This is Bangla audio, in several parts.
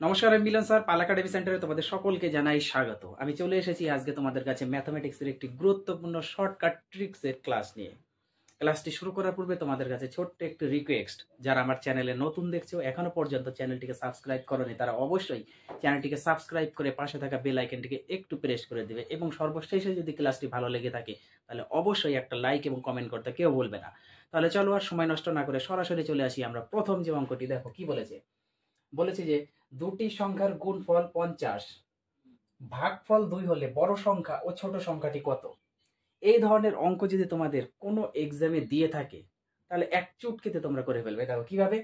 নমস্কার, আমি মিলন স্যার, পাল একাডেমি সেন্টারে তোমাদের সকলকে জানাই স্বাগত। আমি চলে এসেছি আজকে তোমাদের কাছে ম্যাথমেটিক্সের একটি গুরুত্বপূর্ণ শর্টকাট ট্রিক্সের ক্লাস নিয়ে। ক্লাসটি শুরু করার পূর্বে তোমাদের কাছে ছোট্ট একটি রিকোয়েস্ট, যারা আমার চ্যানেলে নতুন দেখছো, এখনো পর্যন্ত চ্যানেলটিকে সাবস্ক্রাইব করোনি, তারা অবশ্যই চ্যানেলটিকে সাবস্ক্রাইব করে পাশে থাকা বেল আইকনটিকে একটু প্রেস করে দেবে এবং সর্বশেষে যদি ক্লাসটি ভালো লেগে থাকে তাহলে অবশ্যই একটা লাইক এবং কমেন্ট করতে কেউ বলবে না। তাহলে চলো আর সময় নষ্ট না করে সরাসরি চলে আসি আমরা প্রথম যে অঙ্কটি। দেখো কি বলেছে, বলেছে যে দুটি সংখ্যার গুণফল 50, ভাগফল 2 হলে বড় সংখ্যা ও ছোট সংখ্যাটি কত। এই ধরনের অঙ্ক যদি তোমাদের কোনো এক্সামে দিয়ে থাকে তাহলে এক চুটকিতে তোমরা করে ফেলবে। দেখো কিভাবে,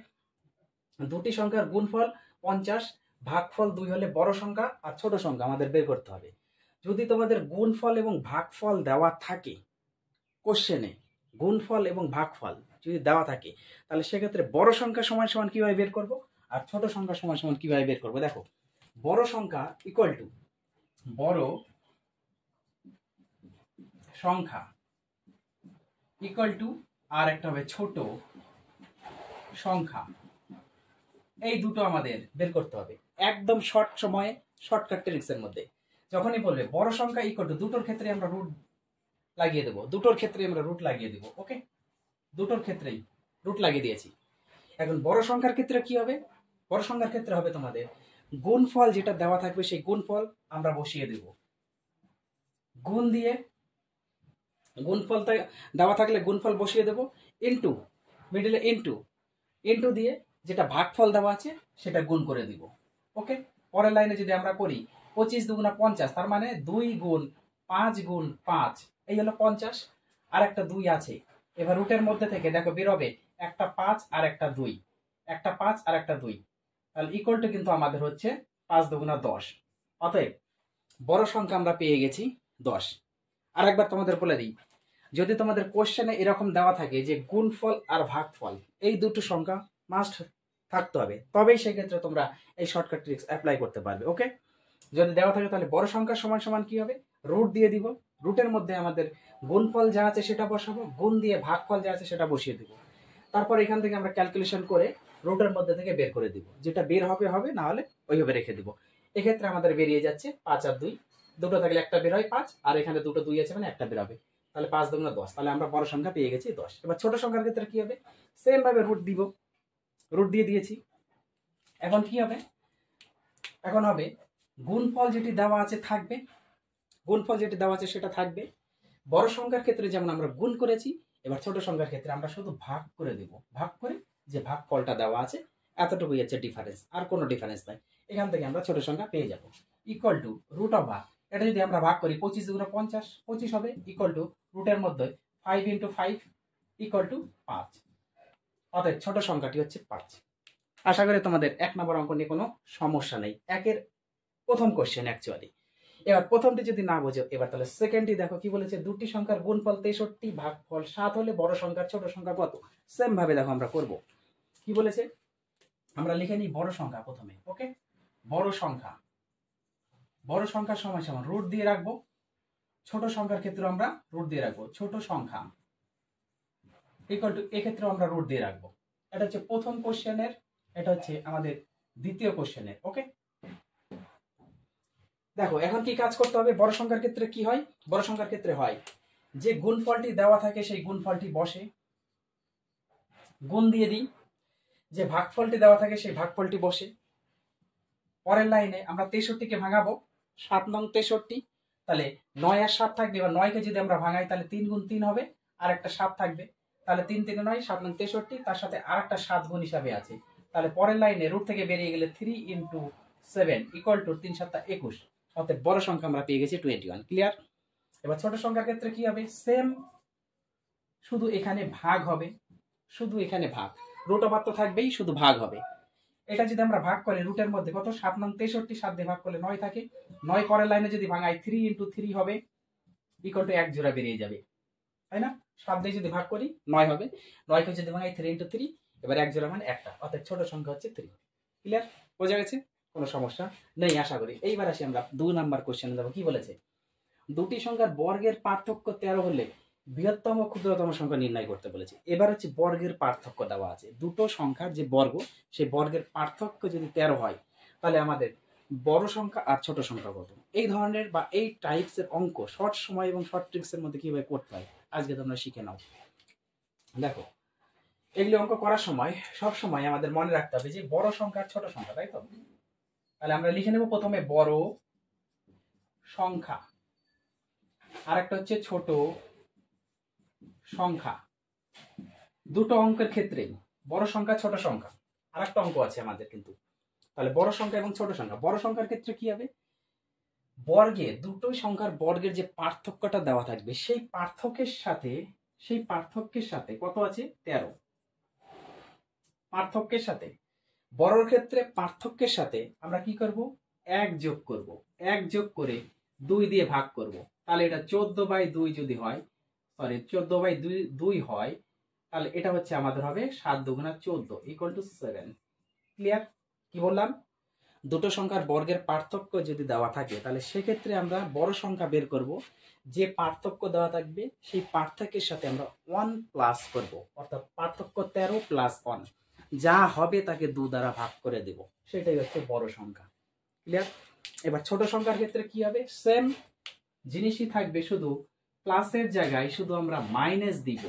দুটি সংখ্যার গুণফল 50, ভাগফল 2 হলে বড় সংখ্যা আর ছোট সংখ্যা আমাদের বের করতে হবে। যদি তোমাদের গুণফল এবং ভাগফল দেওয়া থাকে কোশ্চেনে, গুণফল এবং ভাগফল যদি দেওয়া থাকে তাহলে সেক্ষেত্রে বড় সংখ্যা সমান সমান কিভাবে বের করব আর ছোট সংখ্যা সমান সমান কিভাবে বের করবো। দেখো, বড় সংখ্যা ইকুয়াল টু বড় সংখ্যা ইকুয়াল টু আর একটা হবে ছোট সংখ্যা। এই দুটো আমাদের বের করতে হবে একদম শর্ট সময়ে, শর্টকাট ট্রিক্সের মধ্যে। যখনই বলবে বড় সংখ্যা ইকুয়াল টু, দুটোর ক্ষেত্রে আমরা রুট লাগিয়ে দেবো, দুটোর ক্ষেত্রে আমরা রুট লাগিয়ে দেবো। ওকে, দুটোর ক্ষেত্রেই রুট লাগিয়ে দিয়েছি। এখন বড় সংখ্যার ক্ষেত্রে কি হবে, বড় সংখ্যার ক্ষেত্রে হবে তোমাদের গুণফল যেটা দেওয়া থাকবে সেই গুণফল আমরা বসিয়ে দেব। গুণ দিয়ে, গুণফলটা দেওয়া থাকলে গুণফল বসিয়ে দেব, ইনটু মিডলে ইনটু, ইনটু দিয়ে যেটা ভাগফল দেওয়া আছে সেটা গুণ করে দিব। ওকে, পরের লাইনে যদি আমরা করি 25 দুগুণা 50, তার মানে 2 গুণ 5 গুণ 5, এই হলো 50। আর একটা 2 আছে, এবার রুটের মধ্যে থেকে দেখো বেরোবে একটা 5 আর একটা 2, একটা 5 আর একটা 2, তাহলে ইকুয়াল টু কিন্তু আমাদের হচ্ছে 5 দুগুণা 10। অতএব বড় সংখ্যা আমরা পেয়ে গেছি 10। আর একবার তোমাদের বলে দিই, যদি তোমাদের কোশ্চেনে এরকম দেওয়া থাকে যে গুণফল আর ভাগফল এই দুটো সংখ্যা মাস্ট থাকতে হবে, তবেই সেক্ষেত্রে তোমরা এই শর্টকাট ট্রিক্স অ্যাপ্লাই করতে পারবে। ওকে, যদি দেওয়া থাকে তাহলে বড় সংখ্যা সমান সমান কি হবে, রুট দিয়ে দিব, রুটের মধ্যে আমাদের গুণফল যা আছে সেটা বসাবো, গুণ দিয়ে ভাগফল যা আছে সেটা বসিয়ে দিব। তারপর এখান থেকে আমরা ক্যালকুলেশন করে রুটের মধ্যে থেকে বের করে দিব, যেটা বের হবে হবে, না হলে ওইভাবে রেখে দিব। এক্ষেত্রে আমাদের বেরিয়ে যাচ্ছে 5 আর 2, দুটো থাকলে একটা বের হয় 5, আর এখানে দুটো 2 আছে মানে একটা বের হবে, তাহলে 5 দুগুণা 10, তাহলে আমরা বড় সংখ্যা পেয়ে গেছি 10। এবার ছোট সংখ্যার ক্ষেত্রে কি হবে, সেম ভাবে রুট দিব, রুট দিয়ে দিয়েছি। এখন কি হবে, এখন হবে গুণফল যেটি দেওয়া আছে থাকবে, গুণফল যেটি দেওয়া আছে সেটা থাকবে। বড় সংখ্যার ক্ষেত্রে যেমন আমরা গুণ করেছি, এবার ছোট সংখ্যার ক্ষেত্রে আমরা শুধু ভাগ করে দেব, ভাগ করে যে ভাগফলটা দেওয়া আছে এতটুকুই হচ্ছে ডিফারেন্স, আর কোনো ডিফারেন্স নাই। এখান থেকে আমরা ছোট সংখ্যা পেয়ে যাব। ইকুয়াল টু রুট অফ ভাগ, এটা যদি আমরা ভাগ করি 25 দুগুণা 50, 25 হবে, ইকুয়াল টু রুটের মধ্যে 5 ইন্টু 5 ইকুয়াল টু 5। অতএব ছোট সংখ্যাটি হচ্ছে 5। আশা করি তোমাদের 1 নম্বর অঙ্ক নিয়ে কোনো সমস্যা নেই, একের প্রথম কোশ্চেন অ্যাকচুয়ালি। এবার প্রথমটি যদি না বোঝো, এবার তাহলে সেকেন্ডটি দেখো কি বলেছে, দুটি সংখ্যার গুণফল 63, ভাগফল 7 হলে বড় সংখ্যার ছোট সংখ্যা কত। সেম ভাবে দেখো আমরা করব। কি বলেছে, আমরা লিখে নিই বড় সংখ্যা প্রথমে। ওকে, বড় সংখ্যা, বড় সংখ্যার সমান সমান রুট দিয়ে রাখবো, ছোট সংখ্যার ক্ষেত্রে আমরা রুট দিয়ে রাখবো, ছোট সংখ্যা ইকুয়াল টু এক্ষেত্রে আমরা রুট দিয়ে রাখবো। এটা হচ্ছে প্রথম কোশ্চেনের, এটা হচ্ছে আমাদের দ্বিতীয় কোশ্চেনের। ওকে, দেখো এখন কি কাজ করতে হবে, বড় সংখ্যার ক্ষেত্রে কি হয়, বড় সংখ্যার ক্ষেত্রে হয় যে গুণফলটি দেওয়া থাকে সেই গুণফলটি বসে, গুণ দিয়ে দিই, যে ভাগফলটি দেওয়া থাকে সেই ভাগফলটি বসে। পরের লাইনে আমরা 63কে ভাঙাবো, 7 নং 63, তাহলে 9 আর 7 থাকবে। এবার 9কে যদি আমরা ভাঙাই তাহলে 3 গুণ 3 হবে, আর একটা 7 থাকবে, তাহলে 3 3 9, 7 নং 63, তার সাথে আর একটা 7 গুণ হিসাবে আছে। তাহলে পরের লাইনে রুট থেকে বেরিয়ে গেলে 3 ইন্টু 7 ইকুয়াল টু 3 7 21। অর্থাৎ বড় সংখ্যা আমরা পেয়ে গেছি 21। ক্লিয়ার। এবার ছোট সংখ্যার ক্ষেত্রে কি হবে, সেম, শুধু এখানে ভাগ হবে, শুধু এখানে ভাগ, রুট ওভার তো থাকবেই, শুধু ভাগ হবে। এটা যদি আমরা ভাগ করি রুটের মধ্যে কত, 7 নং 63, 7 দিয়ে ভাগ করলে 9 থাকে, 9 পরের লাইনে যদি ভাঙাই 3 ইন্টু 3 হবে, ইকুয়াল টু 1 জোড়া বেরিয়ে যাবে, তাই না। 7 দিয়ে যদি ভাগ করি 9 হবে, 9কে যদি ভাঙাই 3 ইন্টু 3, এবার 1 জোড়া মানে একটা, অর্থাৎ ছোট সংখ্যা হচ্ছে 3। ক্লিয়ার, বোঝা গেছে, কোনো সমস্যা নেই আশা করি। এইবার আসি আমরা 2 নাম্বার কোশ্চেনে যাবো। কি বলেছে, দুটি সংখ্যার বর্গের পার্থক্য 13 হলে বৃহত্তম ক্ষুদ্রতম সংখ্যা নির্ণয় করতে বলেছে। এবার হচ্ছে বর্গের পার্থক্য দেওয়া আছে, দুটো সংখ্যার যে বর্গ সেই বর্গের পার্থক্য যদি 13 হয় তাহলে আমাদের বড় সংখ্যা আর ছোট সংখ্যা কত, এই ধরনের বা এই টাইপসের অঙ্ক শর্ট সময় এবং শর্ট ট্রিক্সের মধ্যে কিভাবে করতে হয় আজকে তোমরা শিখে নাও। দেখো, এগুলি অঙ্ক করার সময় সব সময় আমাদের মনে রাখতে হবে যে বড় সংখ্যা আর ছোট সংখ্যা, তাই তো? তাহলে আমরা লিখে নেব প্রথমে বড় সংখ্যা, আর একটা হচ্ছে ছোট সংখ্যা। দুটো অঙ্কের ক্ষেত্রেই বড় সংখ্যা ছোট সংখ্যা, আর একটা অঙ্ক আছে আমাদের কিন্তু। তাহলে বড় সংখ্যা এবং ছোট সংখ্যা, বড় সংখ্যার ক্ষেত্রে কি হবে, বর্গে দুটোই সংখ্যার বর্গের যে পার্থক্যটা দেওয়া থাকবে সেই পার্থক্যের সাথে কত আছে, 13। পার্থক্যের সাথে, বড়র ক্ষেত্রে পার্থক্যের সাথে আমরা কি করব, 1 যোগ করব, 1 যোগ করে 2 দিয়ে ভাগ করব। তাহলে এটা 14/2 যদি হয়, 14/2 হয়, তাহলে এটা হচ্ছে আমাদের হবে 7 দুগুণা 14 = 7। ক্লিয়ার? কি বললাম, দুটো সংখ্যার বর্গের পার্থক্য যদি দেওয়া থাকে তাহলে সেক্ষেত্রে আমরা বড় সংখ্যা বের করব, যে পার্থক্য দেওয়া থাকবে সেই পার্থক্যের সাথে আমরা 1 প্লাস করব, অর্থাৎ পার্থক্য 13 প্লাস 1 যা হবে তাকে 2 দ্বারা ভাগ করে দেব, সেটাই হচ্ছে বড় সংখ্যা। ক্লিয়ার? এবার ছোট সংখ্যার ক্ষেত্রে কি হবে, সেম জিনিসই থাকবে, শুধু প্লাসের জায়গায় শুধু আমরা মাইনাস দিব,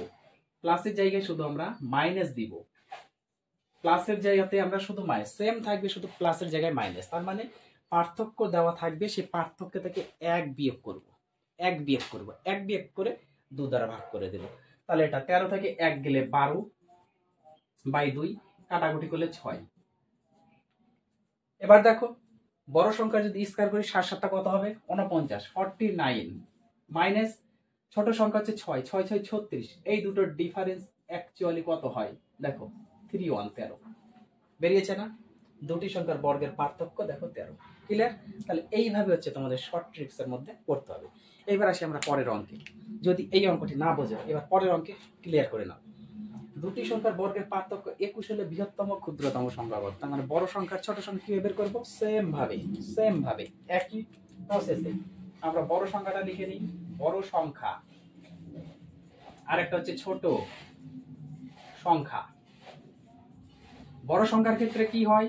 প্লাসের জায়গায় শুধু আমরা মাইনাস দিব, প্লাসের জায়গাতে আমরা শুধু মাইনাস, সেম থাকবে শুধু প্লাসের জায়গায় মাইনাস। তার মানে পার্থক্য দেওয়া থাকবে, সেই পার্থক্য থেকে 1 বিয়োগ করব, 1 বিয়োগ করব, 1 বিয়োগ করে 2 দ্বারা ভাগ করে দেব। তাহলে এটা 13 থেকে 1 গেলে 12/2, কাটাকুটি করলে 6। এবার দেখো, বড় সংখ্যা যদি স্কয়ার করি 7 7 কত হবে, 49, 49 মাইনাস ছোট সংখ্যা হচ্ছে 6, 6 6 36। এই দুটোর ডিফারেন্স অ্যাকচুয়ালি কত হয় দেখো, 3 13 বেরিয়েছে না? দুটি সংখ্যার বর্গের পার্থক্য দেখো 13। ক্লিয়ার? তাহলে এইভাবে হচ্ছে তোমাদের শর্ট ট্রিক্স এর মধ্যে করতে হবে। এবার আসি আমরা পরের অঙ্কে। যদি এই অঙ্কটি না বোঝো, এবার পরের অঙ্কে ক্লিয়ার করে নাও। দুটি সংখ্যার বর্গের পার্থক্য 21 হলে বৃহত্তম ক্ষুদ্রতম সংখ্যা কত? তার মানে বড় সংখ্যার ছোট সংখ্যা কিভাবে বের করব, সেম ভাবে একই প্রসেসে আমরা বড় সংখ্যাটা লিখে নিই, বড় সংখ্যা, আর একটা হচ্ছে ছোট সংখ্যা। বড় সংখ্যার ক্ষেত্রে কি হয়,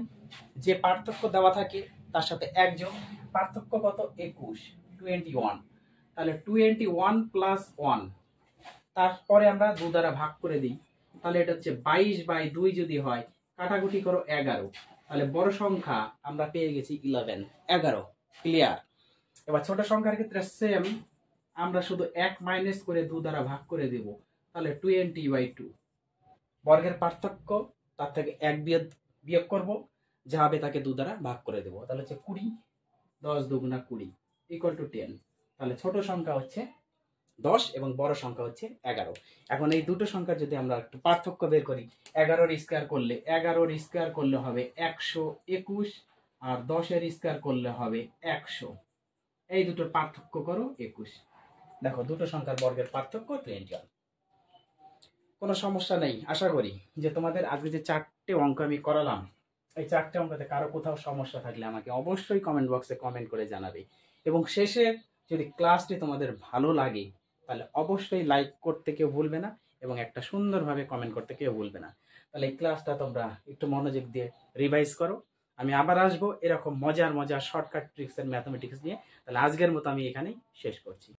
যে পার্থক্য দেওয়া থাকে তার সাথে 1 যোগ, পার্থক্য কত, 21, 21। তাহলে 21 প্লাস 1, তারপরে আমরা 2 দ্বারা ভাগ করে দিই, তাহলে এটা হচ্ছে 22/2 যদি হয়, কাটাকুটি করো 11, তাহলে বড় সংখ্যা আমরা পেয়ে গেছি 11। ক্লিয়ার? এবার ছোট সংখ্যার ক্ষেত্রে সেম, আমরা শুধু 1 মাইনাস করে 2 দ্বারা ভাগ করে দেব, তাহলে 20/2। বর্গের পার্থক্য, তার থেকে 1 বিয়োগ করব, যা হবে তাকে 2 দ্বারা ভাগ করে দেব, তাহলে হচ্ছে 20, 10 দুগুণা 20 = 10। তাহলে ছোট সংখ্যা হচ্ছে 10 এবং বড় সংখ্যা হচ্ছে 11। এখন এই দুটো সংখ্যা যদি আমরা একটু পার্থক্য বের করি, 11 স্কয়ার করলে হবে 121, আর 10 স্কয়ার করলে হবে 100। এই দুটোর পার্থক্য করো 21। দেখো, দুটো সংখ্যার বর্গের পার্থক্য 21। কোনো সমস্যা নেই। আশা করি যে তোমাদের আজকে যে 4টে অঙ্ক আমি করালাম, এই 4টে অঙ্কতে কারো কোথাও সমস্যা থাকলে আমাকে অবশ্যই কমেন্ট বক্সে কমেন্ট করে জানাবে। এবং শেষে যদি ক্লাসটি তোমাদের ভালো লাগে তাহলে অবশ্যই লাইক করতে কেউ ভুলবে না, এবং একটা সুন্দরভাবে কমেন্ট করতে কেউ ভুলবে না। তাহলে এই ক্লাসটা তোমরা একটু মনোযোগ দিয়ে রিভাইজ করো। আমি আবার আসবো এরকম মজার শর্টকাট ট্রিক্স এর ম্যাথমেটিক্স নিয়ে। তাহলে আজকের মতো আমি এখানেই শেষ করছি।